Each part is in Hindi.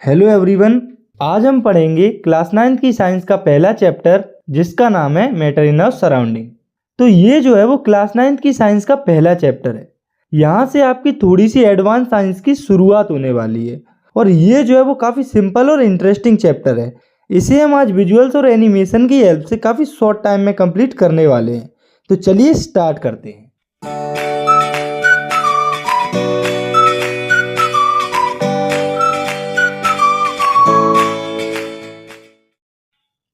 Hello everyone. आज हम पढ़ेंगे क्लास 9 की साइंस का पहला चैप्टर जिसका नाम है मैटर इन आवर सराउंडिंग। तो ये जो है वो क्लास 9 की साइंस का पहला चैप्टर है। यहाँ से आपकी थोड़ी सी एडवांस साइंस की शुरुआत होने वाली है और ये जो है वो काफ़ी सिंपल और इंटरेस्टिंग चैप्टर है। इसे हम आज विजुअल्स और एनिमेशन की हेल्प से काफ़ी शॉर्ट टाइम में कंप्लीट करने वाले हैं। तो चलिए स्टार्ट करते हैं।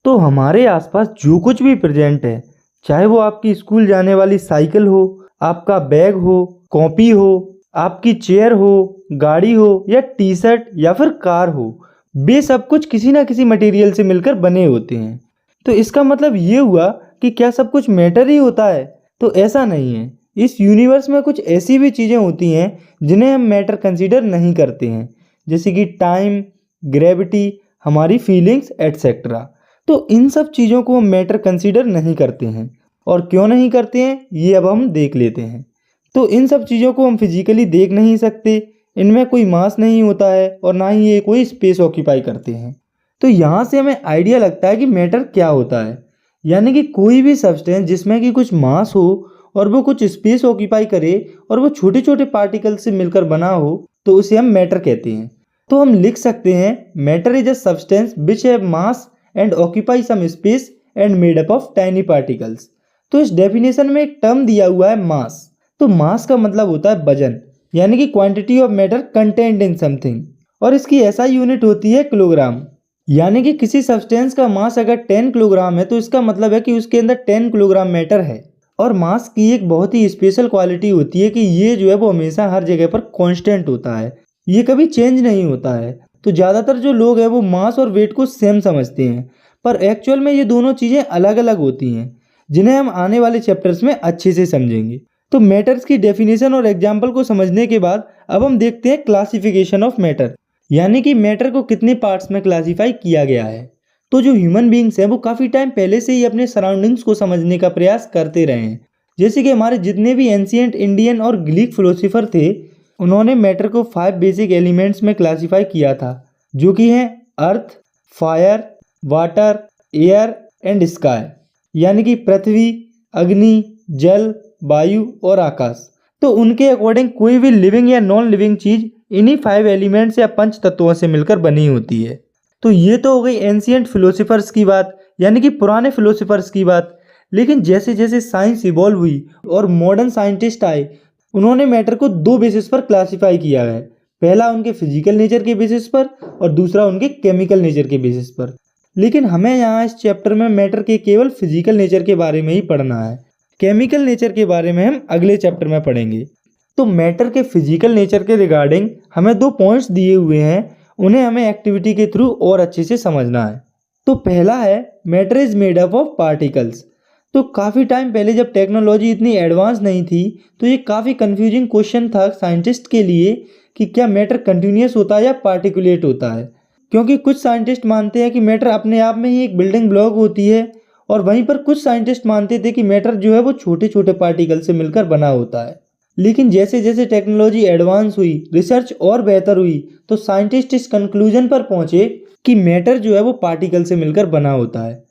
तो हमारे आसपास जो कुछ भी प्रेजेंट है, चाहे वो आपकी स्कूल जाने वाली साइकिल हो, आपका बैग हो, कॉपी हो, आपकी चेयर हो, गाड़ी हो या टी शर्ट या फिर कार हो, वे सब कुछ किसी ना किसी मटेरियल से मिलकर बने होते हैं। तो इसका मतलब ये हुआ कि क्या सब कुछ मैटर ही होता है? तो ऐसा नहीं है। इस यूनिवर्स में कुछ ऐसी भी चीज़ें होती हैं जिन्हें हम मैटर कंसीडर नहीं करते हैं, जैसे कि टाइम, ग्रेविटी, हमारी फीलिंग्स एटसेट्रा। तो इन सब चीज़ों को हम मैटर कंसीडर नहीं करते हैं। और क्यों नहीं करते हैं ये अब हम देख लेते हैं। तो इन सब चीज़ों को हम फिजिकली देख नहीं सकते, इनमें कोई मास नहीं होता है और ना ही ये कोई स्पेस ऑक्यूपाई करते हैं। तो यहाँ से हमें आइडिया लगता है कि मैटर क्या होता है, यानी कि कोई भी सब्सटेंस जिसमें कि कुछ मास हो और वो कुछ स्पेस ऑक्यूपाई करे और वो छोटे छोटे पार्टिकल से मिलकर बना हो, तो उसे हम मैटर कहते हैं। तो हम लिख सकते हैं matter is a substance which have mass and occupy some space and made up of tiny particles। तो इस डेफिनेशन में एक टर्म दिया हुआ है मास। तो मास का मतलब होता है वजन, यानी कि quantity of matter content in something, और इसकी SI यूनिट होती है किलोग्राम। यानी कि किसी सब्सटेंस का मास अगर 10 किलोग्राम है तो इसका मतलब है कि उसके अंदर 10 किलोग्राम मैटर है। और मास की एक बहुत ही स्पेशल क्वालिटी होती है कि ये जो है वो हमेशा हर जगह पर कांस्टेंट होता है, ये कभी चेंज नहीं होता है। तो ज़्यादातर जो लोग हैं वो मास और वेट को सेम समझते हैं, पर एक्चुअल में ये दोनों चीज़ें अलग अलग होती हैं, जिन्हें हम आने वाले चैप्टर्स में अच्छे से समझेंगे। तो मैटर्स की डेफिनेशन और एग्जाम्पल को समझने के बाद अब हम देखते हैं क्लासिफिकेशन ऑफ मैटर, यानी कि मैटर को कितने पार्ट्स में क्लासीफाई किया गया है। तो जो ह्यूमन बींग्स हैं वो काफ़ी टाइम पहले से ही अपने सराउंडिंग्स को समझने का प्रयास करते रहे हैं। जैसे कि हमारे जितने भी एंशिएंट इंडियन और ग्रीक फिलोसोफर थे, उन्होंने मैटर को 5 बेसिक एलिमेंट्स में क्लासीफाई किया था, जो कि हैं earth, fire, water, air and sky, यानी कि पृथ्वी, अग्नि, जल, वायु और आकाश। तो उनके अकॉर्डिंग कोई भी लिविंग या नॉन लिविंग चीज़ इन्हीं 5 एलिमेंट्स या 5 तत्वों से मिलकर बनी होती है। तो ये तो हो गई एंशिएंट फिलोसोफर्स की बात, यानी कि पुराने फिलोसोफर्स की बात। लेकिन जैसे जैसे साइंस इवॉल्व हुई और मॉडर्न साइंटिस्ट आए, उन्होंने मैटर को 2 बेसिस पर क्लासीफाई किया है। पहला उनके फिजिकल नेचर के बेसिस पर और दूसरा उनके केमिकल नेचर के बेसिस पर। लेकिन हमें यहाँ इस चैप्टर में मैटर के केवल फिजिकल नेचर के बारे में ही पढ़ना है। केमिकल नेचर के बारे में हम अगले चैप्टर में पढ़ेंगे। तो मैटर के फिजिकल नेचर के रिगार्डिंग हमें 2 पॉइंट्स दिए हुए हैं, उन्हें हमें एक्टिविटी के थ्रू और अच्छे से समझना है। तो पहला है matter is made up of particles. तो काफ़ी टाइम पहले जब टेक्नोलॉजी इतनी एडवांस नहीं थी तो ये काफ़ी कंफ्यूजिंग क्वेश्चन था साइंटिस्ट के लिए कि क्या मैटर कंटिन्यूस होता है या पार्टिकुलेट होता है। क्योंकि कुछ साइंटिस्ट मानते हैं कि मैटर अपने आप में ही एक बिल्डिंग ब्लॉक होती है, और वहीं पर कुछ साइंटिस्ट मानते थे कि मैटर जो है वो छोटे छोटे पार्टिकल से मिलकर बना होता है। लेकिन जैसे जैसे टेक्नोलॉजी एडवांस हुई, रिसर्च और बेहतर हुई, तो साइंटिस्ट इस कंक्लूजन पर पहुंचे कि मैटर जो है वो पार्टिकल से मिलकर बना होता है।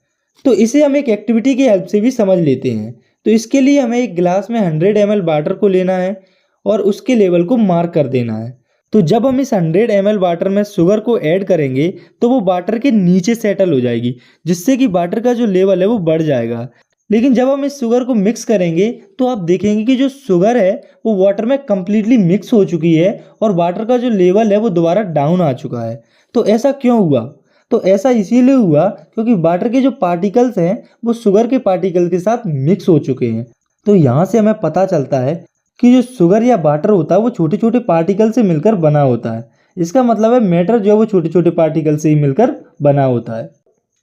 तो इसे हम एक एक्टिविटी की हेल्प से भी समझ लेते हैं। तो इसके लिए हमें एक गिलास में 100 ml वाटर को लेना है और उसके लेवल को मार्क कर देना है। तो जब हम इस 100 ml वाटर में शुगर को ऐड करेंगे तो वो वाटर के नीचे सेटल हो जाएगी, जिससे कि वाटर का जो लेवल है वो बढ़ जाएगा। लेकिन जब हम इस शुगर को मिक्स करेंगे तो आप देखेंगे कि जो शुगर है वो वाटर में कम्प्लीटली मिक्स हो चुकी है और वाटर का जो लेवल है वो दोबारा डाउन आ चुका है। तो ऐसा क्यों हुआ? तो ऐसा इसीलिए हुआ क्योंकि वाटर के जो पार्टिकल्स हैं वो शुगर के पार्टिकल के साथ मिक्स हो चुके हैं। तो यहाँ से हमें पता चलता है कि जो शुगर या वाटर होता है वो छोटे छोटे पार्टिकल से मिलकर बना होता है। इसका मतलब है मैटर जो है वो छोटे छोटे पार्टिकल से ही मिलकर बना होता है।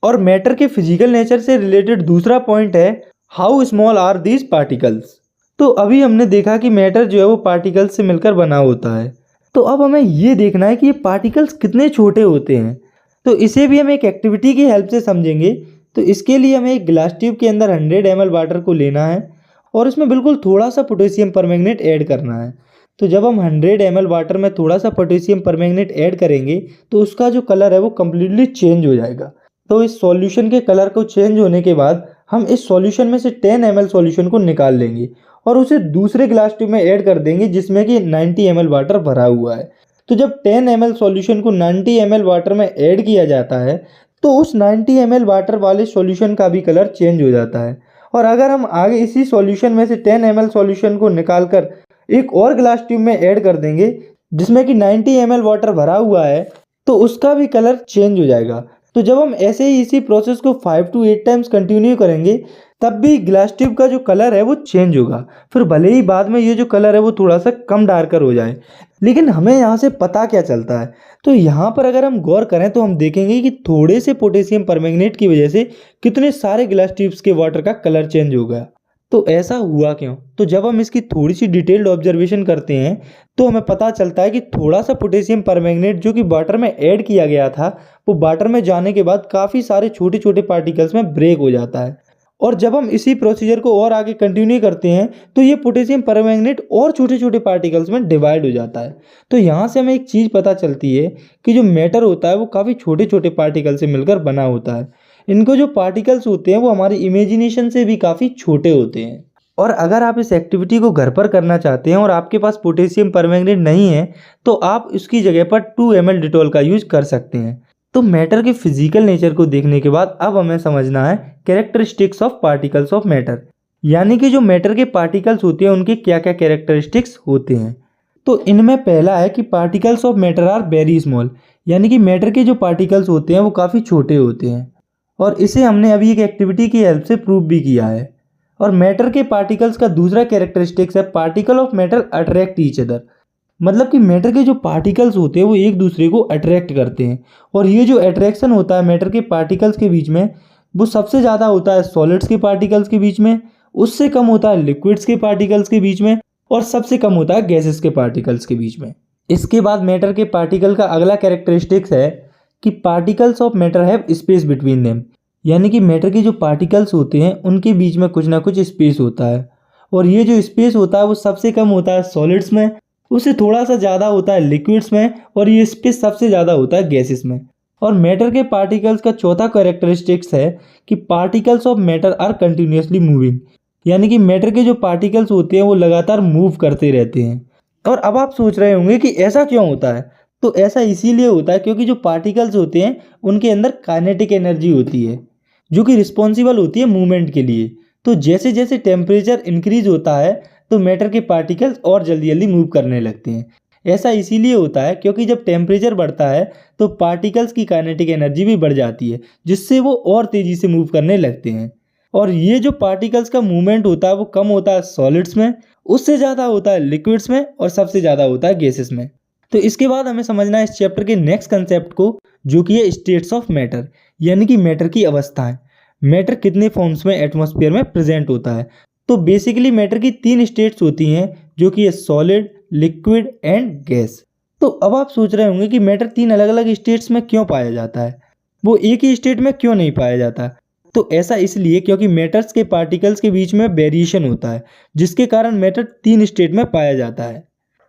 और मैटर के फिजिकल नेचर से रिलेटेड दूसरा पॉइंट है how small are these particles. तो अभी हमने देखा कि मैटर जो है वो पार्टिकल्स से मिलकर बना होता है। तो अब हमें ये देखना है कि ये पार्टिकल्स कितने छोटे होते हैं। तो इसे भी हम एक एक्टिविटी की हेल्प से समझेंगे। तो इसके लिए हमें एक ग्लास ट्यूब के अंदर 100 ml वाटर को लेना है और इसमें बिल्कुल थोड़ा सा पोटेशियम परमैंगनेट ऐड करना है। तो जब हम 100 ml वाटर में थोड़ा सा पोटेशियम परमैंगनेट ऐड करेंगे तो उसका जो कलर है वो कम्प्लीटली चेंज हो जाएगा। तो इस सॉल्यूशन के कलर को चेंज होने के बाद हम इस सॉल्यूशन में से 10 ml सॉल्यूशन को निकाल लेंगे और उसे दूसरे ग्लास ट्यूब में ऐड कर देंगे जिसमें कि 90 ml वाटर भरा हुआ है। तो जब 10 ml सॉल्यूशन को 90 ml वाटर में ऐड किया जाता है तो उस 90 ml वाटर वाले सॉल्यूशन का भी कलर चेंज हो जाता है। और अगर हम आगे इसी सॉल्यूशन में से 10 ml सॉल्यूशन को निकालकर एक और ग्लास ट्यूब में ऐड कर देंगे जिसमें कि 90 ml वाटर भरा हुआ है तो उसका भी कलर चेंज हो जाएगा। तो जब हम ऐसे ही इसी प्रोसेस को 5 to 8 टाइम्स कंटिन्यू करेंगे तब भी ग्लास ट्यूब का जो कलर है वो चेंज होगा। फिर भले ही बाद में ये जो कलर है वो थोड़ा सा कम डार्कर हो जाए, लेकिन हमें यहाँ से पता क्या चलता है? तो यहाँ पर अगर हम गौर करें तो हम देखेंगे कि थोड़े से पोटेशियम परमैंगनेट की वजह से कितने सारे ग्लास ट्यूब्स के वाटर का कलर चेंज हो गया। तो ऐसा हुआ क्यों? तो जब हम इसकी थोड़ी सी डिटेल्ड ऑब्जर्वेशन करते हैं तो हमें पता चलता है कि थोड़ा सा पोटेशियम परमैंगनेट जो कि वाटर में ऐड किया गया था वो वाटर में जाने के बाद काफ़ी सारे छोटे छोटे पार्टिकल्स में ब्रेक हो जाता है। और जब हम इसी प्रोसीजर को और आगे कंटिन्यू करते हैं तो ये पोटेशियम परमैंगनेट और छोटे छोटे पार्टिकल्स में डिवाइड हो जाता है। तो यहाँ से हमें एक चीज़ पता चलती है कि जो मैटर होता है वो काफ़ी छोटे छोटे पार्टिकल से मिलकर बना होता है। इनको जो पार्टिकल्स होते हैं वो हमारी इमेजिनेशन से भी काफ़ी छोटे होते हैं। और अगर आप इस एक्टिविटी को घर पर करना चाहते हैं और आपके पास पोटेशियम परमैंगनेट नहीं है तो आप उसकी जगह पर 2 ml डिटॉल का यूज कर सकते हैं। तो मैटर के फिजिकल नेचर को देखने के बाद अब हमें समझना है characteristics of particles of matter, यानी कि जो मैटर के पार्टिकल्स होते हैं उनके क्या क्या कैरेक्टरिस्टिक्स होते हैं। तो इनमें पहला है कि particles of matter are very small, यानी कि मैटर के जो पार्टिकल्स होते हैं वो काफ़ी छोटे होते हैं और इसे हमने अभी एक एक्टिविटी की हेल्प से प्रूव भी किया है। और मैटर के पार्टिकल्स का दूसरा कैरेक्टरिस्टिक्स है particle of matter attract each other, मतलब कि मैटर के जो पार्टिकल्स होते हैं वो एक दूसरे को अट्रैक्ट करते हैं। और ये जो अट्रैक्शन होता है मैटर के पार्टिकल्स के बीच में वो सबसे ज़्यादा होता है सॉलिड्स के पार्टिकल्स के बीच में, उससे कम होता है लिक्विड्स के पार्टिकल्स के बीच में और सबसे कम होता है गैसेस के पार्टिकल्स के बीच में। इसके बाद मैटर के पार्टिकल का अगला कैरेक्टरिस्टिक्स है कि particles of matter have space between them, यानी कि मैटर के जो पार्टिकल्स होते हैं उनके बीच में कुछ ना कुछ स्पेस होता है। और ये जो स्पेस होता है वो सबसे कम होता है सॉलिड्स में, उससे थोड़ा सा ज़्यादा होता है लिक्विड्स में और ये स्पेस सबसे ज़्यादा होता है गैसेस में। और मैटर के पार्टिकल्स का चौथा कैरेक्टरिस्टिक्स है कि particles of matter are continuously moving, यानी कि मैटर के जो पार्टिकल्स होते हैं वो लगातार मूव करते रहते हैं। और अब आप सोच रहे होंगे कि ऐसा क्यों होता है? तो ऐसा इसीलिए होता है क्योंकि जो पार्टिकल्स होते हैं उनके अंदर काइनेटिक एनर्जी होती है जो कि रिस्पॉन्सिबल होती है मूवमेंट के लिए। तो जैसे जैसे टेम्परेचर इंक्रीज होता है तो मैटर के पार्टिकल्स और जल्दी जल्दी मूव करने लगते हैं। ऐसा इसीलिए होता है क्योंकि जब टेम्परेचर बढ़ता है तो पार्टिकल्स की काइनेटिक एनर्जी भी बढ़ जाती है जिससे वो और तेज़ी से मूव करने लगते हैं। और ये जो पार्टिकल्स का मूवमेंट होता है वो कम होता है सॉलिड्स में, उससे ज़्यादा होता है लिक्विड्स में और सबसे ज़्यादा होता है गैसेस में। तो इसके बाद हमें समझना है इस चैप्टर के नेक्स्ट कंसेप्ट को जो कि है स्टेट्स ऑफ मैटर, यानी कि मैटर की अवस्थाएं। मैटर कितने फॉर्म्स में एटमॉस्फेयर में प्रेजेंट होता है? तो बेसिकली मैटर की 3 स्टेट्स होती हैं जो कि है सॉलिड, लिक्विड एंड गैस। तो अब आप सोच रहे होंगे कि मैटर 3 अलग अलग स्टेट्स में क्यों पाया जाता है, वो एक ही स्टेट में क्यों नहीं पाया जाता? तो ऐसा इसलिए क्योंकि मैटर्स के पार्टिकल्स के बीच में वेरिएशन होता है जिसके कारण मैटर 3 स्टेट में पाया जाता है।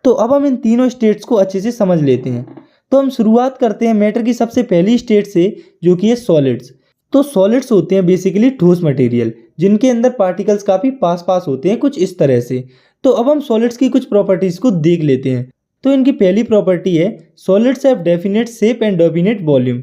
तो अब हम इन तीनों स्टेट्स को अच्छे से समझ लेते हैं। तो हम शुरुआत करते हैं मैटर की सबसे पहली स्टेट से जो कि है सॉलिड्स। तो सॉलिड्स होते हैं बेसिकली ठोस मटेरियल जिनके अंदर पार्टिकल्स काफ़ी पास पास होते हैं, कुछ इस तरह से। तो अब हम सॉलिड्स की कुछ प्रॉपर्टीज़ को देख लेते हैं। तो इनकी पहली प्रॉपर्टी है solids have definite shape and definite volume,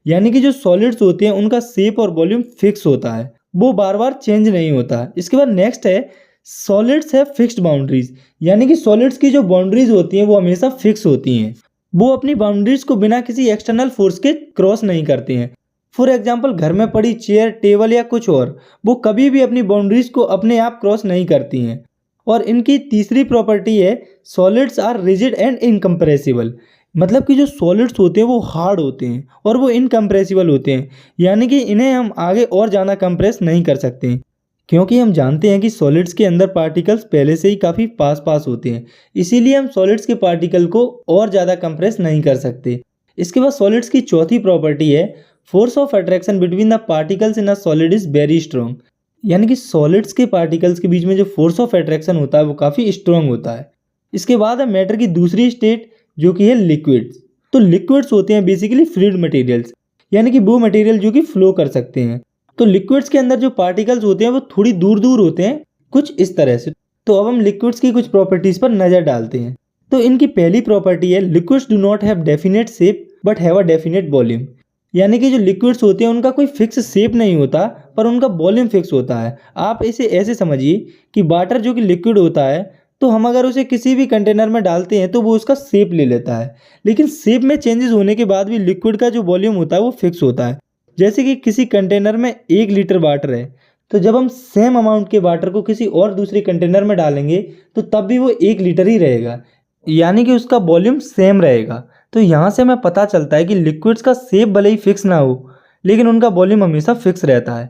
यानी कि जो सॉलिड्स होते हैं उनका शेप और वॉल्यूम फिक्स होता है, वो बार बार चेंज नहीं होता। इसके बाद नेक्स्ट है सॉलिड्स हैव फिक्स्ड बाउंड्रीज, यानी कि सॉलिड्स की जो बाउंड्रीज होती हैं वो हमेशा फिक्स होती हैं, वो अपनी बाउंड्रीज को बिना किसी एक्सटर्नल फोर्स के क्रॉस नहीं करते हैं। फॉर एग्जाम्पल घर में पड़ी चेयर, टेबल या कुछ और, वो कभी भी अपनी बाउंड्रीज को अपने आप क्रॉस नहीं करती हैं। और इनकी तीसरी प्रॉपर्टी है solids are rigid and incompressible, मतलब कि जो सॉलिड्स होते हैं वो हार्ड होते हैं और वो इनकम्प्रेसिबल होते हैं, यानी कि इन्हें हम आगे और ज़्यादा कंप्रेस नहीं कर सकते हैं, क्योंकि हम जानते हैं कि सॉलिड्स के अंदर पार्टिकल्स पहले से ही काफ़ी पास पास होते हैं, इसीलिए हम सॉलिड्स के पार्टिकल को और ज़्यादा कंप्रेस नहीं कर सकते। इसके बाद सॉलिड्स की चौथी प्रॉपर्टी है force of attraction between the particles in a solid is very strong, यानी कि सॉलिड्स के पार्टिकल्स के बीच में जो फोर्स ऑफ अट्रैक्शन होता है वो काफ़ी स्ट्रॉन्ग होता है। इसके बाद है मैटर की दूसरी स्टेट जो कि है लिक्विड्स। तो लिक्विड्स होते हैं बेसिकली फ्लूइड मटेरियल्स, यानी कि वो मटेरियल जो कि फ्लो कर सकते हैं। तो लिक्विड्स के अंदर जो पार्टिकल्स होते हैं वो थोड़ी दूर दूर होते हैं, कुछ इस तरह से। तो अब हम लिक्विड्स की कुछ प्रॉपर्टीज पर नजर डालते हैं। तो इनकी पहली प्रॉपर्टी है liquids do not have definite shape but have a definite volume. यानी कि जो लिक्विड्स होते हैं उनका कोई फिक्स शेप नहीं होता पर उनका वॉल्यूम फिक्स होता है। आप इसे ऐसे समझिए कि वाटर जो कि लिक्विड होता है, तो हम अगर उसे किसी भी कंटेनर में डालते हैं तो वो उसका शेप ले लेता है, लेकिन शेप में चेंजेस होने के बाद भी लिक्विड का जो वॉल्यूम होता है वो फिक्स होता है। जैसे कि किसी कंटेनर में 1 लीटर वाटर है, तो जब हम सेम अमाउंट के वाटर को किसी और दूसरे कंटेनर में डालेंगे तो तब भी वो 1 लीटर ही रहेगा, यानी कि उसका वॉल्यूम सेम रहेगा। तो यहाँ से हमें पता चलता है कि लिक्विड्स का शेप भले ही फिक्स ना हो लेकिन उनका वॉल्यूम हमेशा फिक्स रहता है।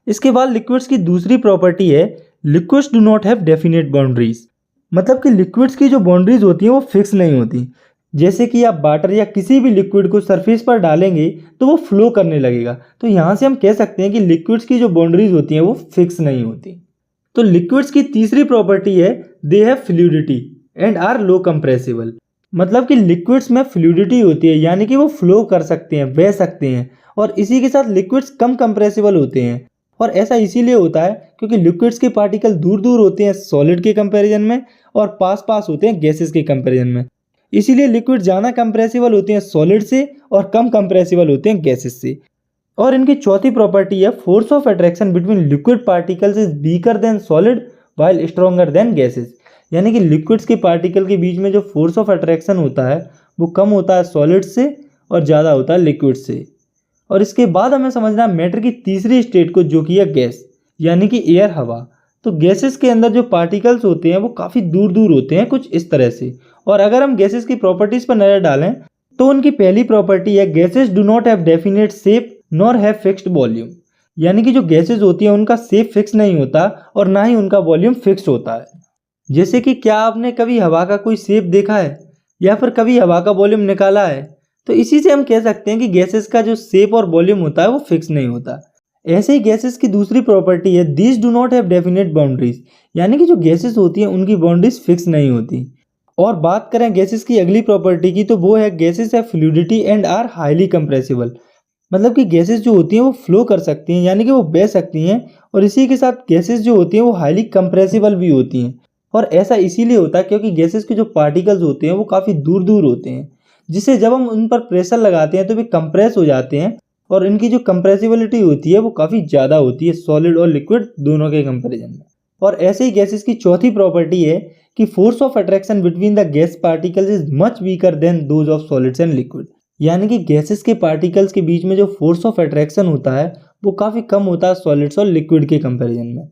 इसके बाद लिक्विड्स की दूसरी प्रॉपर्टी है liquids do not have definite boundaries. मतलब कि लिक्विड्स की जो बाउंड्रीज होती हैं वो फिक्स नहीं होती। जैसे कि आप वाटर या किसी भी लिक्विड को सरफेस पर डालेंगे तो वो फ्लो करने लगेगा। तो यहाँ से हम कह सकते हैं कि लिक्विड्स की जो बाउंड्रीज होती हैं वो फिक्स नहीं होती। तो लिक्विड्स की तीसरी प्रॉपर्टी है they have fluidity and are low compressible. मतलब कि लिक्विड्स में फ्लूइडिटी होती है, यानी कि वो फ्लो कर सकते हैं, बह सकते हैं, और इसी के साथ लिक्विड्स कम कंप्रेसिबल होते हैं। और ऐसा इसीलिए होता है क्योंकि लिक्विड्स के पार्टिकल दूर दूर होते हैं सॉलिड के कंपैरिजन में और पास पास होते हैं गैसेस के कंपैरिजन में। इसीलिए लिक्विड ज़्यादा कंप्रेसिबल होते हैं सॉलिड से और कम कंप्रेसिबल होते हैं गैसेस से। और इनकी चौथी प्रॉपर्टी है force of attraction between liquid particles is weaker then solid while stronger than gases. यानी कि लिक्विड्स के पार्टिकल के बीच में जो फोर्स ऑफ अट्रैक्शन होता है वो कम होता है सॉलिड से और ज़्यादा होता है लिक्विड से। और इसके बाद हमें समझना है मैटर की तीसरी स्टेट को जो कि है गैस, यानी कि एयर, हवा। तो गैसेस के अंदर जो पार्टिकल्स होते हैं वो काफ़ी दूर दूर होते हैं, कुछ इस तरह से। और अगर हम गैसेस की प्रॉपर्टीज़ पर नज़र डालें तो उनकी पहली प्रॉपर्टी है gases do not have definite shape nor have fixed volume. यानी कि जो गैसेस होती हैं उनका शेप फिक्स नहीं होता और ना ही उनका वॉल्यूम फिक्स होता है। जैसे कि क्या आपने कभी हवा का कोई शेप देखा है या फिर कभी हवा का वॉल्यूम निकाला है? तो इसी से हम कह सकते हैं कि गैसेस का जो शेप और वॉल्यूम होता है वो फिक्स नहीं होता। ऐसे ही गैसेस की दूसरी प्रॉपर्टी है these do not have definite boundaries. यानी कि जो गैसेस होती हैं उनकी बाउंड्रीज फिक्स नहीं होती। और बात करें गैसेस की अगली प्रॉपर्टी की तो वो है gases have fluidity and are highly compressible. मतलब कि गैसेस जो होती हैं वो फ्लो कर सकती हैं, यानी कि वो बह सकती हैं, और इसी के साथ गैसेस जो होती हैं वो हाईली कंप्रेसिबल भी होती हैं। और ऐसा इसीलिए होता है क्योंकि गैसेस के जो पार्टिकल्स होते हैं वो काफ़ी दूर दूर होते हैं, जिससे जब हम उन पर प्रेशर लगाते हैं तो वे कंप्रेस हो जाते हैं और इनकी जो कंप्रेसिबिलिटी होती है वो काफ़ी ज़्यादा होती है सॉलिड और लिक्विड दोनों के कंपैरिजन में। और ऐसे ही गैसेस की चौथी प्रॉपर्टी है कि force of attraction between the gas particles is much weaker then those of solids and liquid. यानी कि गैसेस के पार्टिकल्स के बीच में जो फोर्स ऑफ अट्रैक्शन होता है वो काफ़ी कम होता है सॉलिड्स और लिक्विड के कंपैरिजन में।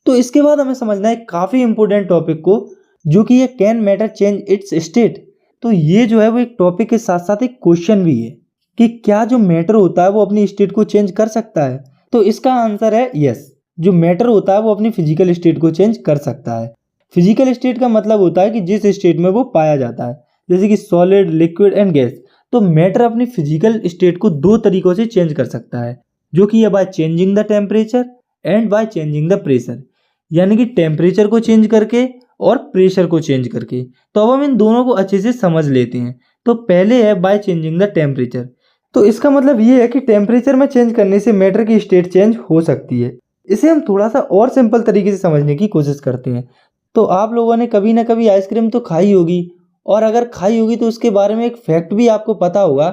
तो इसके बाद हमें समझना है काफ़ी इंपॉर्टेंट टॉपिक को, जो कि ये can matter change it's state. तो ये जो है वो एक टॉपिक के साथ साथ एक क्वेश्चन भी है कि क्या जो मैटर होता है वो अपनी स्टेट को चेंज कर सकता है? तो इसका आंसर है यस। जो मैटर होता है वो अपनी फिजिकल स्टेट को चेंज कर सकता है। फिजिकल स्टेट का मतलब होता है कि जिस स्टेट में वो पाया जाता है, जैसे कि सॉलिड, लिक्विड एंड गैस। तो मैटर अपनी फिजिकल स्टेट को 2 तरीकों से चेंज कर सकता है, जो कि है by changing the temperature and by changing the pressure. यानी कि टेम्परेचर को चेंज करके और प्रेशर को चेंज करके। तो अब हम इन दोनों को अच्छे से समझ लेते हैं। तो पहले है बाय चेंजिंग द टेम्परेचर। तो इसका मतलब ये है कि टेम्परेचर में चेंज करने से मैटर की स्टेट चेंज हो सकती है। इसे हम थोड़ा सा और सिंपल तरीके से समझने की कोशिश करते हैं। तो आप लोगों ने कभी ना कभी आइसक्रीम तो खाई होगी, और अगर खाई होगी तो उसके बारे में एक फैक्ट भी आपको पता होगा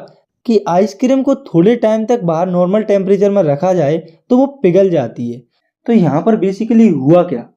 कि आइसक्रीम को थोड़े टाइम तक बाहर नॉर्मल टेम्परेचर में रखा जाए तो वो पिघल जाती है। तो यहाँ पर बेसिकली हुआ क्या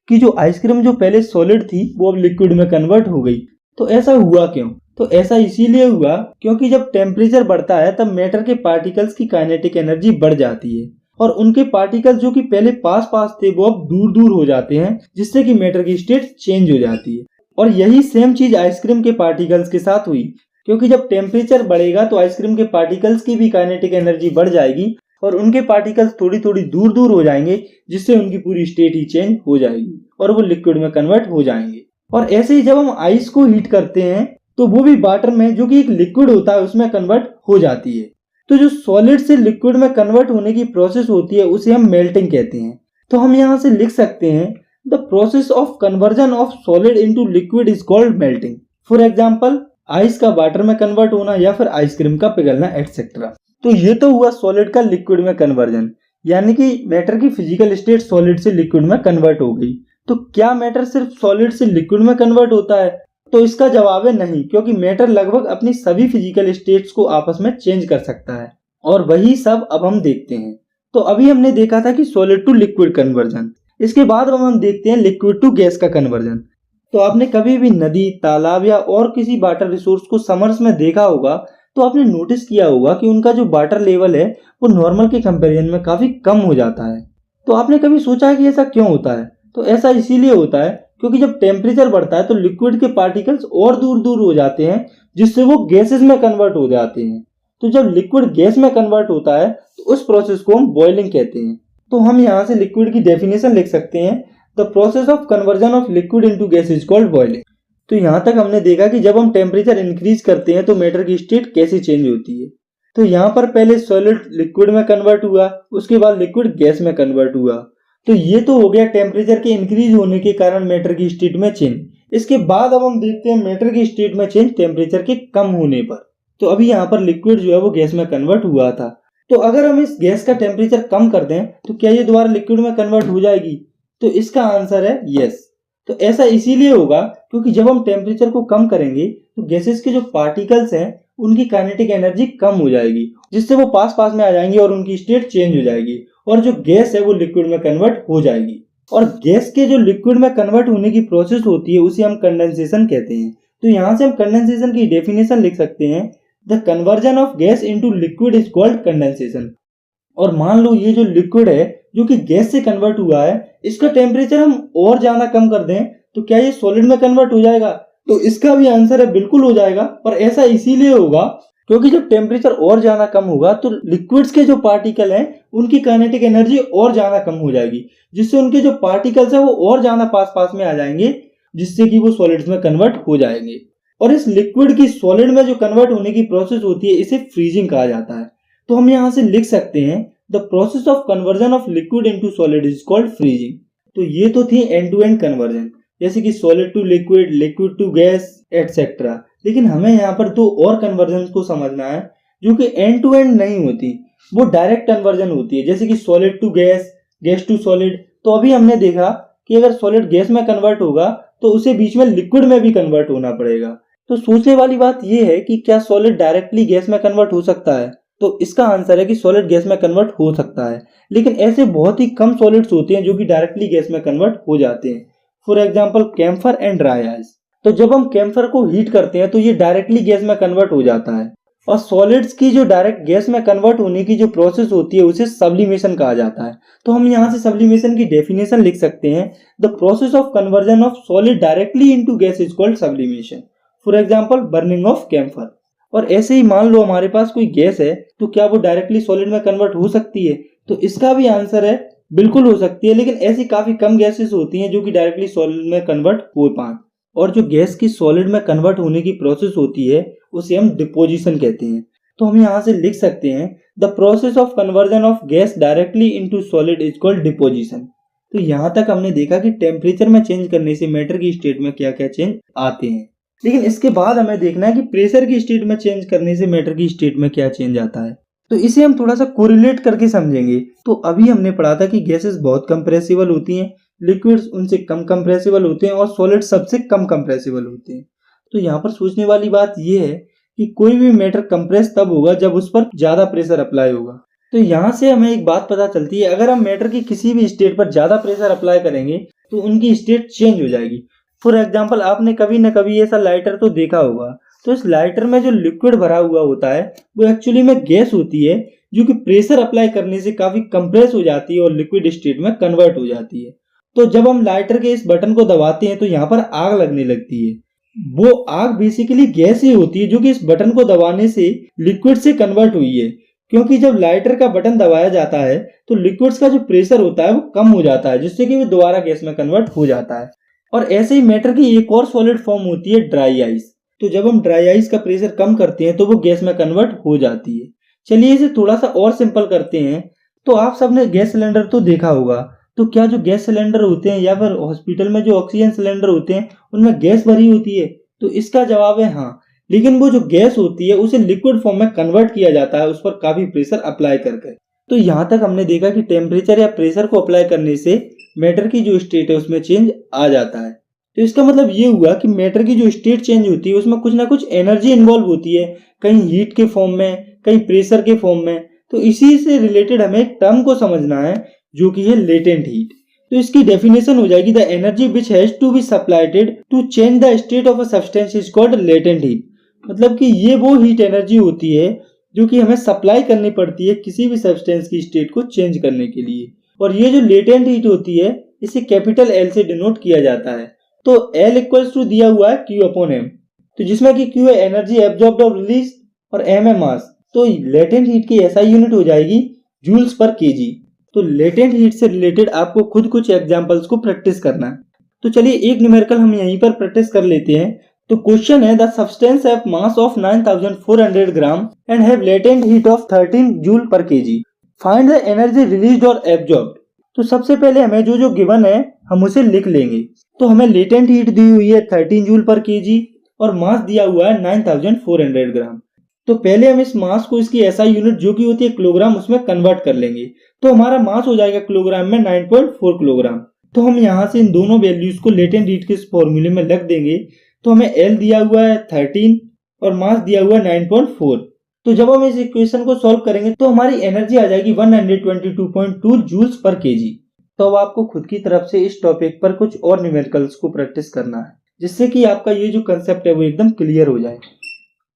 कि जो आइसक्रीम जो पहले सॉलिड थी वो अब लिक्विड में कन्वर्ट हो गई। तो ऐसा हुआ क्यों? तो ऐसा इसीलिए हुआ क्योंकि जब टेम्परेचर बढ़ता है तब मैटर के पार्टिकल्स की काइनेटिक एनर्जी बढ़ जाती है, और उनके पार्टिकल्स जो कि पहले पास पास थे वो अब दूर दूर हो जाते हैं, जिससे कि मैटर की स्टेट चेंज हो जाती है। और यही सेम चीज आइसक्रीम के पार्टिकल्स के साथ हुई, क्योंकि जब टेम्परेचर बढ़ेगा तो आइसक्रीम के पार्टिकल्स की भी काइनेटिक एनर्जी बढ़ जाएगी और उनके पार्टिकल्स थोड़ी थोड़ी दूर दूर हो जाएंगे, जिससे उनकी पूरी स्टेट ही चेंज हो जाएगी और वो लिक्विड में कन्वर्ट हो जाएंगे। और ऐसे ही जब हम आइस को हीट करते हैं तो वो भी वाटर में, जो कि एक लिक्विड होता है, उसमें कन्वर्ट हो जाती है। तो जो सॉलिड से लिक्विड में कन्वर्ट होने की प्रोसेस होती है उसे हम मेल्टिंग कहते हैं। तो हम यहाँ से लिख सकते हैं the process of conversion of solid into liquid is called melting. For example ice का वाटर में कन्वर्ट होना या फिर आइसक्रीम का पिघलना एटसेट्रा। तो ये तो हुआ सॉलिड का लिक्विड में कन्वर्जन, यानी कि मैटर की फिजिकल स्टेट सॉलिड से लिक्विड में कन्वर्ट हो गई। तो क्या मैटर सिर्फ सॉलिड से लिक्विड में कन्वर्ट होता है? तो इसका जवाब है नहीं, क्योंकि मैटर लगभग अपनी सभी फिजिकल स्टेट्स को आपस में चेंज कर सकता है, और वही सब अब हम देखते हैं। तो अभी हमने देखा था कि सॉलिड टू लिक्विड कन्वर्जन। इसके बाद अब हम देखते हैं लिक्विड टू गैस का कन्वर्जन। तो आपने कभी भी नदी, तालाब या और किसी वाटर रिसोर्स को समर्स में देखा होगा, तो आपने नोटिस किया होगा कि उनका जो वाटर लेवल है वो नॉर्मल के कंपैरिजन में काफी कम हो जाता है। तो आपने कभी सोचा है कि ऐसा क्यों होता है? तो ऐसा इसीलिए होता है क्योंकि जब टेम्परेचर बढ़ता है तो लिक्विड के पार्टिकल्स और दूर दूर हो जाते हैं, जिससे वो गैसेस में कन्वर्ट हो जाते हैं। तो जब लिक्विड गैस में कन्वर्ट होता है तो उस प्रोसेस को हम बॉइलिंग कहते हैं। तो हम यहाँ से लिक्विड की डेफिनेशन लिख सकते हैं, the process of conversion of liquid into gas is called boiling. तो यहाँ तक हमने देखा कि जब हम टेम्परेचर इंक्रीज करते हैं तो मैटर की स्टेट कैसे चेंज होती है। तो यहाँ पर पहले सॉलिड लिक्विड में कन्वर्ट हुआ, उसके बाद लिक्विड गैस में कन्वर्ट हुआ। तो ये तो हो गया टेम्परेचर के इंक्रीज होने के कारण मैटर की स्टेट में चेंज। इसके बाद अब हम देखते हैं मैटर की स्टेट में चेंज टेम्परेचर के कम होने पर। तो अभी यहाँ पर लिक्विड जो है वो गैस में कन्वर्ट हुआ था। तो अगर हम इस गैस का टेम्परेचर कम कर दें तो क्या ये दोबारा लिक्विड में कन्वर्ट हो जाएगी? तो इसका आंसर है यस। तो ऐसा इसीलिए होगा क्योंकि जब हम टेम्परेचर को कम करेंगे तो गैसेस के जो पार्टिकल्स हैं उनकी काइनेटिक एनर्जी कम हो जाएगी, जिससे वो पास पास में आ जाएंगे और उनकी स्टेट चेंज हो जाएगी, और जो गैस है वो लिक्विड में कन्वर्ट हो जाएगी। और गैस के जो लिक्विड में कन्वर्ट होने की प्रोसेस होती है उसे हम कंडेंसेशन कहते हैं। तो यहाँ से हम कंडेंसेशन की डेफिनेशन लिख सकते हैं, the conversion of gas into liquid is called condensation. और मान लो ये जो लिक्विड है जो कि गैस से कन्वर्ट हुआ है, इसका टेम्परेचर हम और ज्यादा कम कर दें तो क्या ये सॉलिड में कन्वर्ट हो जाएगा? तो इसका भी आंसर है बिल्कुल हो जाएगा। पर ऐसा इसीलिए होगा क्योंकि जब टेम्परेचर और ज्यादा कम होगा तो लिक्विड्स के जो पार्टिकल हैं उनकी काइनेटिक एनर्जी और ज्यादा कम हो जाएगी, जिससे उनके जो पार्टिकल्स हैं वो और ज्यादा पास पास में आ जाएंगे, जिससे कि वो सॉलिड्स में कन्वर्ट हो जाएंगे। और इस लिक्विड की सॉलिड में जो कन्वर्ट होने की प्रोसेस होती है इसे फ्रीजिंग कहा जाता है। तो हम यहाँ से लिख सकते हैं, the process of conversion of liquid into solid is called freezing. तो ये तो थी एंड टू एंड कन्वर्जन, जैसे कि solid to liquid, liquid to gas etcetera. लेकिन हमें यहाँ पर दो और कन्वर्जन को समझना है जो कि एंड टू एंड नहीं होती, वो डायरेक्ट कन्वर्जन होती है, जैसे कि solid to gas, gas to solid. तो अभी हमने देखा कि अगर सॉलिड गैस में कन्वर्ट होगा तो उसे बीच में लिक्विड में भी कन्वर्ट होना पड़ेगा। तो सोचने वाली बात यह है कि क्या सॉलिड डायरेक्टली गैस में कन्वर्ट हो सकता है? तो इसका आंसर है कि सॉलिड गैस में कन्वर्ट हो सकता है, लेकिन ऐसे बहुत ही कम सॉलिड्स होते हैं जो कि डायरेक्टली गैस में कन्वर्ट हो जाते हैं। For example camphor and dry ice. तो जब हम कैम्फर को हीट करते हैं तो ये डायरेक्टली गैस में कन्वर्ट हो जाता है, और सॉलिड्स की जो डायरेक्ट गैस में कन्वर्ट होने की जो प्रोसेस होती है उसे सब्लिमेशन कहा जाता है। तो हम यहाँ से सब्लिमेशन की डेफिनेशन लिख सकते हैं, the process of conversion of solid directly into gas is called sublimation. For example burning of camphor. और ऐसे ही मान लो हमारे पास कोई गैस है, तो क्या वो डायरेक्टली सॉलिड में कन्वर्ट हो सकती है? तो इसका भी आंसर है बिल्कुल हो सकती है, लेकिन ऐसी काफी कम गैसेस होती हैं जो कि डायरेक्टली सॉलिड में कन्वर्ट हो पाए। और जो गैस की सॉलिड में कन्वर्ट होने की प्रोसेस होती है उसे हम डिपोजिशन कहते हैं। तो हम यहाँ से लिख सकते हैं, the process of conversion of gas directly into solid is called deposition. तो यहाँ तक हमने देखा कि टेम्परेचर में चेंज करने से मैटर की स्टेट में क्या क्या चेंज आते हैं, लेकिन इसके बाद हमें देखना है कि प्रेशर की स्टेट में चेंज करने से मैटर की स्टेट में क्या चेंज आता है। तो इसे हम थोड़ा सा कोरिलेट करके समझेंगे। तो अभी हमने पढ़ा था कि गैसेस बहुत कंप्रेसिबल होती हैं, लिक्विड्स उनसे कम कंप्रेसिबल होते हैं और सॉलिड सबसे कम कंप्रेसिबल होते हैं। तो यहाँ पर सोचने वाली बात यह है कि कोई भी मैटर कंप्रेस तब होगा जब उस पर ज्यादा प्रेशर अप्लाई होगा। तो यहाँ से हमें एक बात पता चलती है, अगर हम मैटर की किसी भी स्टेट पर ज्यादा प्रेशर अप्लाई करेंगे तो उनकी स्टेट चेंज हो जाएगी। फॉर एग्जाम्पल आपने कभी न कभी ऐसा लाइटर तो देखा होगा। तो इस लाइटर में जो लिक्विड भरा हुआ होता है वो एक्चुअली में गैस होती है, जो कि प्रेशर अप्लाई करने से काफी कंप्रेस हो जाती है और लिक्विड स्टेट में कन्वर्ट हो जाती है। तो जब हम लाइटर के इस बटन को दबाते हैं तो यहाँ पर आग लगने लगती है। वो आग बेसिकली गैस ही होती है जो कि इस बटन को दबाने से लिक्विड से कन्वर्ट हुई है, क्योंकि जब लाइटर का बटन दबाया जाता है तो लिक्विड्स का जो प्रेशर होता है वो कम हो जाता है, जिससे कि वो दोबारा गैस में कन्वर्ट हो जाता है। और ऐसे ही मैटर की एक और सॉलिड फॉर्म होती है ड्राई आइस। तो जब हम ड्राई आइस का प्रेशर कम करते हैं तो वो गैस में कन्वर्ट हो जाती है। चलिए इसे थोड़ा सा और सिंपल करते हैं। तो आप सबने गैस सिलेंडर तो देखा होगा, तो क्या जो गैस सिलेंडर होते हैं या फिर हॉस्पिटल में जो ऑक्सीजन सिलेंडर होते हैं उनमें गैस भरी होती है? तो इसका जवाब है हाँ। लेकिन वो जो गैस होती है उसे लिक्विड फॉर्म में कन्वर्ट किया जाता है उस पर काफी प्रेशर अप्लाई करके। तो यहाँ तक हमने देखा कि टेम्परेचर या प्रेशर को अप्लाई करने से मैटर की जो स्टेट है उसमें चेंज आ जाता है। तो इसका मतलब ये हुआ कि मैटर की जो स्टेट चेंज होती है उसमें कुछ ना कुछ एनर्जी इन्वॉल्व होती है, कहीं हीट के फॉर्म में, कहीं प्रेशर के फॉर्म में। तो इसी से रिलेटेड हमें एक टर्म को समझना है जो कि है लेटेंट हीट। तो इसकी डेफिनेशन हो जाएगी the energy which has to be supplied to change the state of a substance is called latent heat. मतलब कि ये वो हीट एनर्जी होती है जो कि हमें सप्लाई करनी पड़ती है किसी भी सब्सटेंस की स्टेट को चेंज करने के लिए। और ये जो लेटेंट हीट होती है इसे कैपिटल एल से डिनोट किया जाता है। तो L इक्वल्स टू दिया हुआ है Q अपॉन M, तो जिसमें कि Q है एनर्जी एब्जॉर्ब्ड और रिलीज और M है मास। तो लेटेंट हीट की SI यूनिट हो जाएगी जूल्स पर केजी। तो लेटेंट हीट से रिलेटेड आपको खुद कुछ एग्जांपल्स को प्रैक्टिस करना है। तो चलिए एक न्यूमेरिकल हम यहीं पर प्रैक्टिस कर लेते हैं। तो क्वेश्चन है the substance have mass of 9400 gram and have latent heat of 13 joule पर KG, find the energy released और एब्जॉर्ब्ड। तो सबसे पहले हमें जो गिवन है हम उसे लिख लेंगे। तो हमें लेटेंट हीट दी हुई है 13 जूल पर केजी और मास दिया हुआ है 9400 ग्राम। तो पहले हम इस मास को इसकी एसआई यूनिट जो कि होती है किलोग्राम उसमें कन्वर्ट कर लेंगे। तो हमारा मास हो जाएगा किलोग्राम में 9.4 किलोग्राम। तो हम यहाँ से इन दोनों वैल्यूज को लेटेंट हीट के इस फॉर्मूले में रख देंगे। तो हमें एल दिया हुआ है 13 और मास दिया हुआ है 9.4। तो जब हम इस इक्वेशन को सॉल्व करेंगे तो हमारी एनर्जी आ जाएगी 122.2 जूल्स पर केजी। तो अब आपको खुद की तरफ से इस टॉपिक पर कुछ और न्यूमेरिकल्स को प्रैक्टिस करना है जिससे कि आपका ये जो कंसेप्ट है वो एकदम क्लियर हो जाए।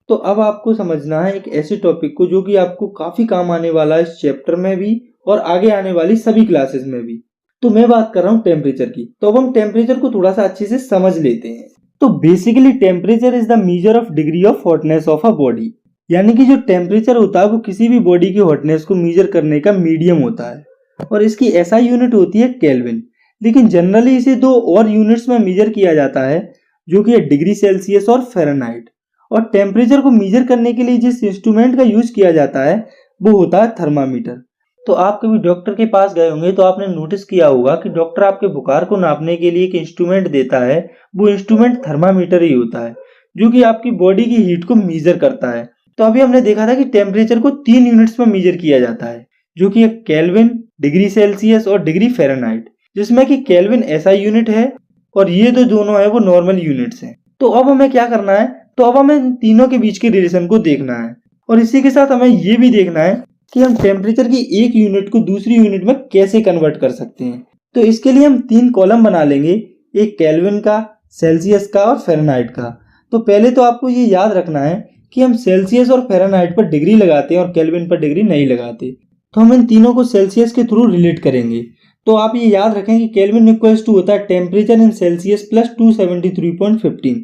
तो अब आपको समझना है एक ऐसे टॉपिक को जो कि आपको काफी काम आने वाला है इस चैप्टर में भी और आगे आने वाली सभी क्लासेस में भी। तो मैं बात कर रहा हूँ टेम्परेचर की। तो अब हम टेम्परेचर को थोड़ा सा अच्छे से समझ लेते हैं। तो basically temperature is the measure of degree of hotness of a body, यानी कि जो टेम्परेचर होता है वो किसी भी बॉडी की हॉटनेस को मेजर करने का मीडियम होता है और इसकी एसआई यूनिट होती है केल्विन। लेकिन जनरली इसे दो और यूनिट्स में मेजर किया जाता है जो कि है डिग्री सेल्सियस और फ़ारेनहाइट। और टेम्परेचर को मेजर करने के लिए जिस इंस्ट्रूमेंट का यूज किया जाता है वो होता है थर्मामीटर। तो आप कभी डॉक्टर के पास गए होंगे तो आपने नोटिस किया होगा कि डॉक्टर आपके बुखार को नापने के लिए एक इंस्ट्रूमेंट देता है, वो इंस्ट्रूमेंट थर्मामीटर ही होता है जो कि आपकी बॉडी की हीट को मेजर करता है। तो अभी हमने देखा था कि टेम्परेचर को 3 यूनिट्स में मेजर किया जाता है जो कि केल्विन, डिग्री सेल्सियस और डिग्री फ़ारेनहाइट, जिसमें कि केल्विन एसआई यूनिट है और ये दोनों है वो नॉर्मल यूनिट्स हैं। तो अब हमें क्या करना है, तो अब हमें इन तीनों के बीच के रिलेशन को देखना है और इसी के साथ हमें ये भी देखना है कि हम टेम्परेचर की एक यूनिट को दूसरी यूनिट में कैसे कन्वर्ट कर सकते हैं। तो इसके लिए हम 3 कॉलम बना लेंगे, एक केल्विन का, सेल्सियस का और फ़ारेनहाइट का। तो पहले तो आपको ये याद रखना है कि हम सेल्सियस और फ़ारेनहाइट पर डिग्री लगाते हैं और केल्विन पर डिग्री नहीं लगाते। तो हम इन तीनों को सेल्सियस के थ्रू रिलेट करेंगे। तो आप ये याद रखें कि केल्विन इक्वल्स टू होता है टेम्परेचर इन सेल्सियस प्लस 273.15,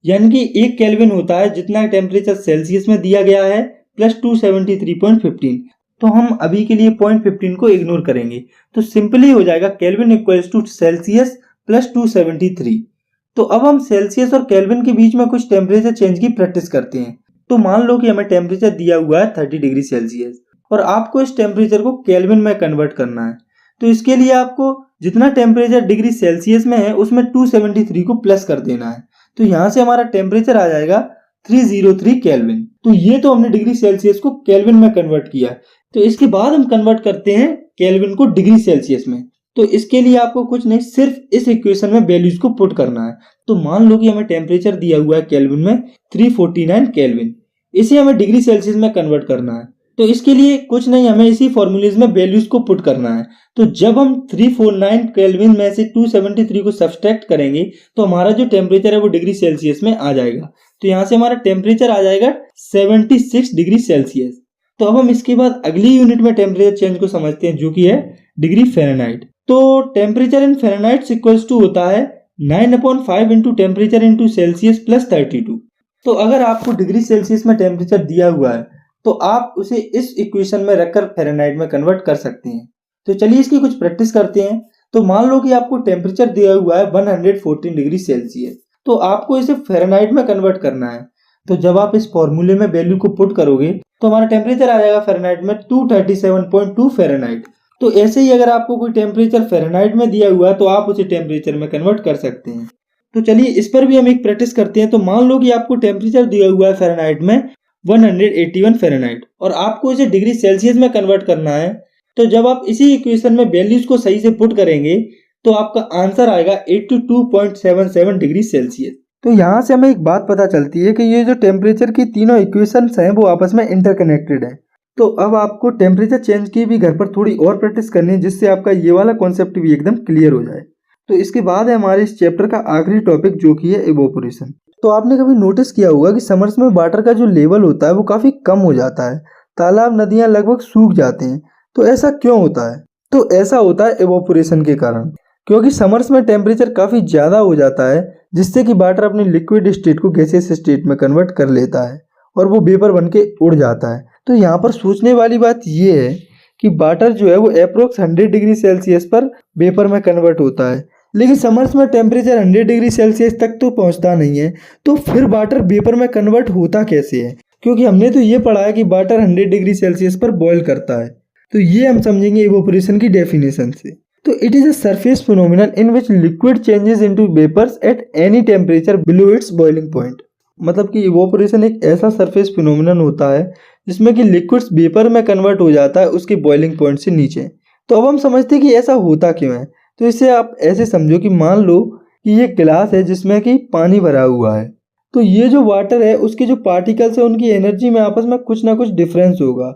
यानी कि एक केल्विन होता है जितना टेम्परेचर सेल्सियस में दिया गया है प्लस 273.15। तो हम अभी के लिए 0.15 को इग्नोर करेंगे। तो सिंपली हो जाएगा kelvin equals to Celsius plus 273। तो अब हम सेल्सियस और केल्विन के बीच में कुछ टेम्परेचर चेंज की प्रैक्टिस करते हैं। तो मान लो कि हमें टेम्परेचर दिया हुआ है 30 डिग्री सेल्सियस और आपको इस टेम्परेचर को केल्विन में कन्वर्ट करना है। तो इसके लिए आपको जितना टेम्परेचर डिग्री सेल्सियस में है उसमें 273 को प्लस कर देना है। तो यहाँ से हमारा टेम्परेचर आ जाएगा 303 केल्विन। तो ये तो हमने डिग्री सेल्सियस को केल्विन में कन्वर्ट किया। तो इसके बाद हम कन्वर्ट करते हैं केल्विन को डिग्री सेल्सियस में। तो इसके लिए आपको कुछ नहीं, सिर्फ इस इक्वेशन में वैल्यूज को पुट करना है। तो मान लो कि हमें टेम्परेचर दिया हुआ है केल्विन में 349 केल्विन, इसे हमें डिग्री सेल्सियस में कन्वर्ट करना है। तो इसके लिए कुछ नहीं, हमें इसी फॉर्मूलेज में वैल्यूज को पुट करना है। तो जब हम 349 केल्विन में से 273 को सब्सट्रैक्ट करेंगे तो हमारा जो टेम्परेचर है वो डिग्री सेल्सियस में आ जाएगा। तो यहाँ से हमारा टेम्परेचर आ जाएगा 76 डिग्री सेल्सियस। तो अब हम इसके बाद अगली यूनिट में टेम्परेचर चेंज को समझते हैं जो कि है डिग्री फ़ारेनहाइट। तो temperature in Fahrenheit equals to होता है 9/5 into temperature into Celsius plus 32। तो अगर आपको डिग्री सेल्सियस में टेम्परेचर दिया हुआ है तो आप उसे इस इक्वेशन में रखकर फ़ारेनहाइट में कन्वर्ट कर सकते हैं। तो चलिए इसकी कुछ प्रैक्टिस करते हैं। तो मान लो कि आपको टेम्परेचर दिया हुआ है 114 डिग्री सेल्सियस, तो आपको इसे फ़ारेनहाइट में कन्वर्ट करना है। तो जब आप इस फॉर्मूले में वैल्यू को पुट करोगे तो हमारा टेम्परेचर आ जाएगा फ़ारेनहाइट में 237.2 फ़ारेनहाइट। तो ऐसे ही अगर आपको कोई टेम्परेचर फ़ारेनहाइट में दिया हुआ है तो आप उसे टेम्परेचर में कन्वर्ट कर सकते हैं। तो चलिए इस पर भी हम एक प्रैक्टिस करते हैं। तो मान लो कि आपको टेम्परेचर दिया हुआ है फ़ारेनहाइट में 181 फ़ारेनहाइट और आपको इसे डिग्री सेल्सियस में कन्वर्ट करना है। तो जब आप इसी इक्वेशन में वैल्यूज़ को सही से पुट करेंगे तो आपका आंसर आएगा 82.77 डिग्री सेल्सियस। तो यहाँ से हमें एक बात पता चलती है कि ये जो टेम्परेचर की तीनों इक्वेशंस हैं वो आपस में इंटरकनेक्टेड है। तो अब आपको टेम्परेचर चेंज की भी घर पर थोड़ी और प्रैक्टिस करनी है जिससे आपका ये वाला कॉन्सेप्ट भी एकदम क्लियर हो जाए। तो इसके बाद है हमारे इस चैप्टर का आखिरी टॉपिक जो कि है इवोपोरेशन। तो आपने कभी नोटिस किया होगा कि समर्स में वाटर का जो लेवल होता है वो काफ़ी कम हो जाता है, तालाब नदियाँ लगभग सूख जाते हैं। तो ऐसा क्यों होता है? तो ऐसा होता है इवोपोरेशन के कारण, क्योंकि समर्स में टेम्परेचर काफ़ी ज़्यादा हो जाता है जिससे कि वाटर अपनी लिक्विड स्टेट को गैसियस स्टेट में कन्वर्ट कर लेता है और वो वेपर बन के उड़ जाता है। तो यहाँ पर सोचने वाली बात ये है कि वाटर जो है वो अप्रोक्स 100 डिग्री सेल्सियस पर वेपर में कन्वर्ट होता है, लेकिन समर्स में टेम्परेचर 100 डिग्री सेल्सियस तक तो पहुँचता नहीं है। तो फिर वाटर वेपर में कन्वर्ट होता कैसे है? क्योंकि हमने तो ये पढ़ा है कि वाटर 100 डिग्री सेल्सियस पर बॉयल करता है। तो ये हम समझेंगे इवोपोरेशन की डेफिनेशन से। तो it is a surface phenomenon in which liquid changes into vapours at any temperature below its boiling point. मतलब कि इवोपोरेशन एक ऐसा सरफेस फिनोमिनन होता है जिसमें कि लिक्विड्स वेपर में कन्वर्ट हो जाता है उसके बॉइलिंग पॉइंट से नीचे। तो अब हम समझते हैं कि ऐसा होता क्यों है। तो इसे आप ऐसे समझो कि मान लो कि ये गिलास है जिसमें कि पानी भरा हुआ है। तो ये जो वाटर है उसके जो पार्टिकल्स है उनकी एनर्जी में आपस में कुछ ना कुछ डिफरेंस होगा।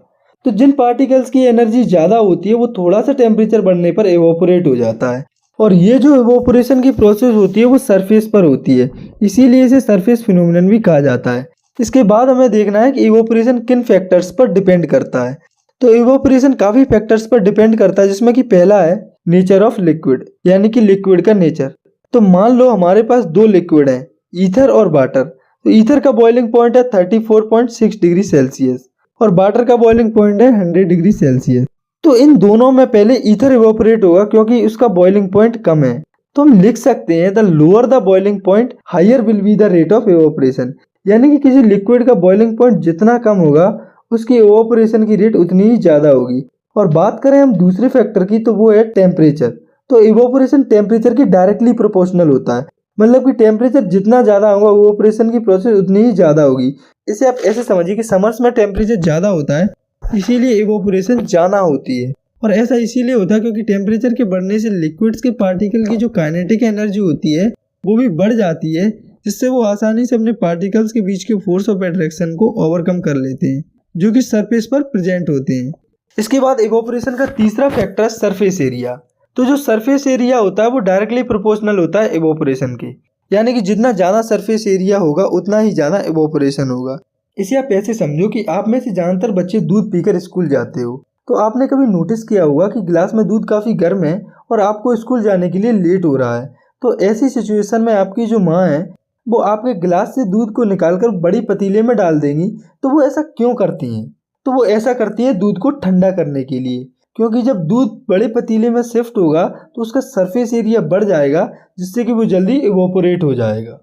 तो जिन पार्टिकल्स की एनर्जी ज़्यादा होती है वो थोड़ा सा टेम्परेचर बढ़ने पर एवोपोरेट हो जाता है, और ये जो इवोपोरेशन की प्रोसेस होती है वो सरफेस पर होती है, इसीलिए इसे सरफेस फिनोमिनन भी कहा जाता है। इसके बाद हमें देखना है कि इवोपोरेशन किन फैक्टर्स पर डिपेंड करता है। तो इवोपोरेशन काफ़ी फैक्टर्स पर डिपेंड करता है जिसमें कि पहला है नेचर ऑफ लिक्विड, यानी कि लिक्विड का नेचर। तो मान लो हमारे पास दो लिक्विड हैं, ईथर और वाटर। तो ईथर का बॉइलिंग पॉइंट है 34.6 डिग्री सेल्सियस और वाटर का बॉइलिंग पॉइंट है 100 डिग्री सेल्सियस। तो इन दोनों में पहले ईथर इवोपोरेट होगा क्योंकि उसका बॉइलिंग पॉइंट कम है। तो हम लिख सकते हैं the lower the boiling point higher will be the rate of evaporation, यानी कि किसी लिक्विड का बॉइलिंग पॉइंट जितना कम होगा उसकी इवोपोरेशन की रेट उतनी ही ज़्यादा होगी। और बात करें हम दूसरे फैक्टर की तो वो है टेम्परेचर। तो इवोपोरेशन टेम्परेचर की डायरेक्टली प्रोपोर्शनल होता है, मतलब कि टेम्परेचर जितना ज़्यादा होगा इवोपोरेशन की प्रोसेस उतनी ही ज़्यादा होगी। इसे आप ऐसे समझिए कि समर्स में टेम्परेचर ज़्यादा होता है इसीलिए इवोपोरेशन ज़्यादा होती है, और ऐसा इसीलिए होता है क्योंकि टेम्परेचर के बढ़ने से लिक्विड्स के पार्टिकल की जो काइनेटिक एनर्जी होती है वो भी बढ़ जाती है, जिससे वो आसानी से अपने पार्टिकल्स के बीच के फोर्स ऑफ अट्रैक्शन को ओवरकम कर लेते हैं जो कि सरफेस पर प्रेजेंट होते हैं। इसके बाद इवोपोरेशन का तीसरा फैक्टर है सरफेस एरिया। तो जो सरफेस एरिया होता है वो डायरेक्टली प्रोपोर्शनल होता है इवोपोरेशन के, यानी कि जितना ज़्यादा सरफेस एरिया होगा उतना ही ज़्यादा इवोपोरेशन होगा। इसे आप ऐसे समझो कि आप में से ज़्यादातर बच्चे दूध पीकर स्कूल जाते हो। तो आपने कभी नोटिस किया होगा कि गिलास में दूध काफ़ी गर्म है और आपको स्कूल जाने के लिए लेट हो रहा है। तो ऐसी सिचुएशन में आपकी जो माँ है वो आपके गिलास से दूध को निकालकर बड़ी पतीले में डाल देंगी। तो वो ऐसा क्यों करती हैं? तो वो ऐसा करती हैं दूध को ठंडा करने के लिए, क्योंकि जब दूध बड़े पतीले में शिफ्ट होगा तो उसका सरफेस एरिया बढ़ जाएगा जिससे कि वो जल्दी इवोपोरेट हो जाएगा।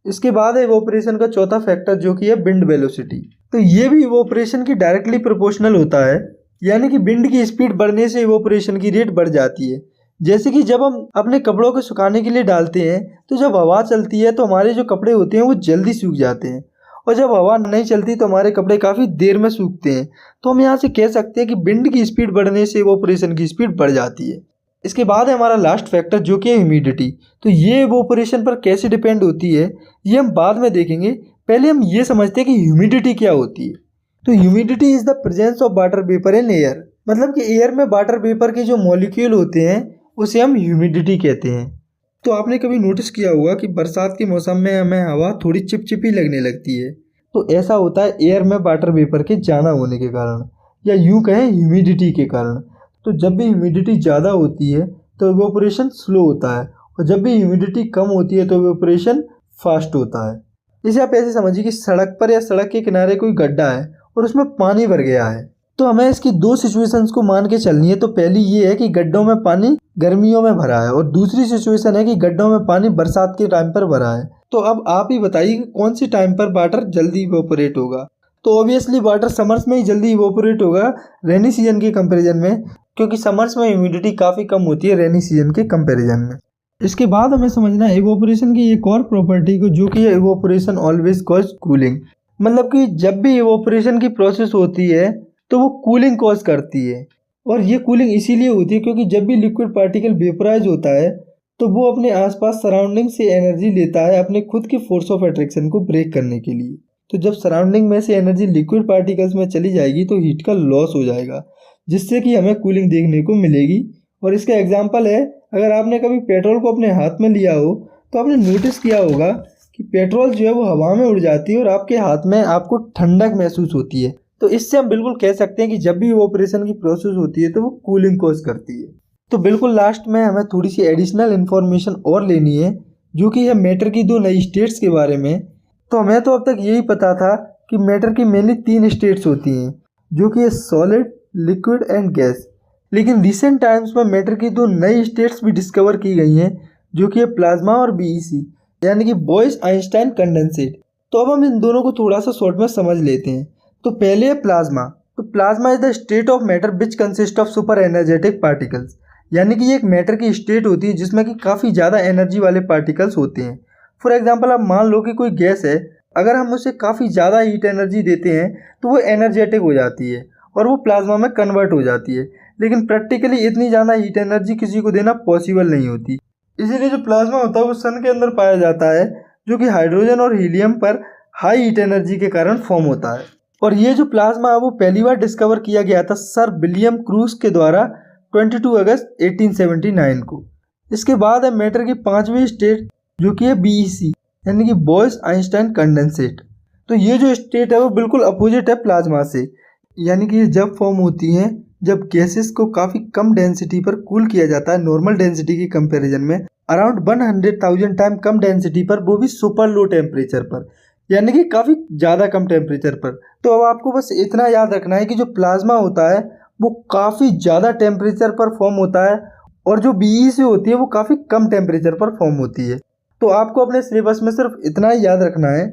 इसके बाद है इवोपोरेशन का चौथा फैक्टर जो कि है विंड वेलोसिटी। तो ये भी इवोपोरेशन की डायरेक्टली प्रोपोर्शनल होता है, यानी कि विंड की स्पीड बढ़ने से इवोपोरेशन की रेट बढ़ जाती है। जैसे कि जब हम अपने कपड़ों को सुखाने के लिए डालते हैं तो जब हवा चलती है तो हमारे जो कपड़े होते हैं वो जल्दी सूख जाते हैं, और जब हवा नहीं चलती तो हमारे कपड़े काफ़ी देर में सूखते हैं। तो हम यहाँ से कह सकते हैं कि विंड की स्पीड बढ़ने से इवोपोरेशन की स्पीड बढ़ जाती है। इसके बाद है हमारा लास्ट फैक्टर जो कि है ह्यूमिडिटी। तो ये इवोपोरेशन पर कैसे डिपेंड होती है ये हम बाद में देखेंगे। पहले हम ये समझते हैं कि ह्यूमिडिटी क्या होती है। तो humidity is the presence of water vapour in air, मतलब कि एयर में वाटर वेपर के जो मॉलिक्यूल होते हैं उसे हम ह्यूमिडिटी कहते हैं। तो आपने कभी नोटिस किया होगा कि बरसात के मौसम में हमें हवा थोड़ी चिपचिपी लगने लगती है। तो ऐसा होता है एयर में वाटर वेपर के ज़्यादा होने के कारण, या यूँ कहें ह्यूमिडिटी के कारण। तो जब भी ह्यूमिडिटी ज़्यादा होती है तो इवोपोरेशन स्लो होता है, और जब भी ह्यूमिडिटी कम होती है तो इवोपोरेशन फास्ट होता है। इसे आप ऐसे समझिए कि सड़क पर या सड़क के किनारे कोई गड्ढा है और उसमें पानी भर गया है। तो हमें इसकी दो सिचुएशंस को मान के चलनी है। तो पहली ये है कि गड्ढों में पानी गर्मियों में भरा है, और दूसरी सिचुएशन है कि गड्ढों में पानी बरसात के टाइम पर भरा है। तो अब आप ही बताइए कि कौन सी टाइम पर वाटर जल्दी इवोपोरेट होगा। तो ऑब्वियसली वाटर समर्स में ही जल्दी इवोपोरेट होगा रेनी सीजन के कंपैरिजन में, क्योंकि समर्स में ह्यूमिडिटी काफ़ी कम होती है रेनी सीजन के कंपैरिजन में। इसके बाद हमें समझना है इवोपोरेशन की एक और प्रॉपर्टी को, जो कि है इवोपोरेशन ऑलवेज कॉज कूलिंग। मतलब कि जब भी इवोपोरेशन की प्रोसेस होती है तो वो कूलिंग कॉज करती है। और ये कूलिंग इसीलिए होती है क्योंकि जब भी लिक्विड पार्टिकल वेपोराइज होता है तो वो अपने आसपास सराउंडिंग से एनर्जी लेता है अपने खुद के फोर्स ऑफ अट्रैक्शन को ब्रेक करने के लिए। तो जब सराउंडिंग में से एनर्जी लिक्विड पार्टिकल्स में चली जाएगी तो हीट का लॉस हो जाएगा, जिससे कि हमें कूलिंग देखने को मिलेगी। और इसका एग्जांपल है, अगर आपने कभी पेट्रोल को अपने हाथ में लिया हो तो आपने नोटिस किया होगा कि पेट्रोल जो है वो हवा में उड़ जाती है और आपके हाथ में आपको ठंडक महसूस होती है। तो इससे हम बिल्कुल कह सकते हैं कि जब भी इवोपोरेशन की प्रोसेस होती है तो वो कूलिंग कॉज करती है। तो बिल्कुल लास्ट में हमें थोड़ी सी एडिशनल इन्फॉर्मेशन और लेनी है, जो कि है मैटर की 2 नई स्टेट्स के बारे में। तो हमें तो अब तक यही पता था कि मैटर की मेनली 3 स्टेट्स होती हैं, जो कि है सॉलिड, लिक्विड एंड गैस। लेकिन रिसेंट टाइम्स में मैटर की 2 नई स्टेट्स भी डिस्कवर की गई हैं, जो कि है प्लाज्मा और बीईसी, यानी कि बॉयस आइंस्टाइन कंडेंसेट। तो अब हम इन दोनों को थोड़ा सा शॉर्ट में समझ लेते हैं। तो पहले है प्लाज्मा। तो plasma is the state of matter which consist of super energetic particles, यानी कि ये एक मैटर की स्टेट होती है जिसमें कि काफ़ी ज़्यादा एनर्जी वाले पार्टिकल्स होते हैं। फॉर एग्जांपल आप मान लो कि कोई गैस है, अगर हम उसे काफ़ी ज़्यादा हीट एनर्जी देते हैं तो वो एनर्जेटिक हो जाती है और वो प्लाज्मा में कन्वर्ट हो जाती है। लेकिन प्रैक्टिकली इतनी ज़्यादा हीट एनर्जी किसी को देना पॉसिबल नहीं होती। इसीलिए जो प्लाज्मा होता है वो सन के अंदर पाया जाता है, जो कि हाइड्रोजन और हीलियम पर हाई हीट एनर्जी के कारण फॉर्म होता है। और ये जो प्लाज्मा है वो पहली बार डिस्कवर किया गया था सर विलियम क्रूज के द्वारा 22 अगस्त 1879 को। इसके बाद है मैटर की 5वीं स्टेट, जो कि है बीईसी, यानी कि बॉयस आइंस्टाइन कंडेंसेट। तो ये जो स्टेट है वो बिल्कुल अपोजिट है प्लाज्मा से, यानी कि ये जब फॉर्म होती हैं जब गैसेस को काफ़ी कम डेंसिटी पर कूल किया जाता है नॉर्मल डेंसिटी की कंपैरिजन में, अराउंड 100,000 टाइम कम डेंसिटी पर, वो भी सुपर लो टेम्परेचर पर, यानी कि काफ़ी ज़्यादा कम टेम्परेचर पर। तो अब आपको बस इतना याद रखना है कि जो प्लाज्मा होता है वो काफ़ी ज़्यादा टेम्परेचर पर फॉर्म होता है और जो बीईसी होती है वो काफ़ी कम टेम्परेचर पर फॉर्म होती है। तो आपको अपने सिलेबस में सिर्फ इतना ही याद रखना है।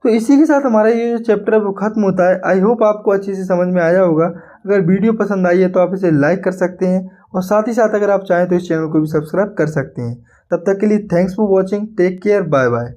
तो इसी के साथ हमारा ये जो चैप्टर है वो ख़त्म होता है। आई होप आपको अच्छे से समझ में आया होगा। अगर वीडियो पसंद आई है तो आप इसे लाइक कर सकते हैं और साथ ही साथ अगर आप चाहें तो इस चैनल को भी सब्सक्राइब कर सकते हैं। तब तक के लिए thanks for watching, take care, bye bye.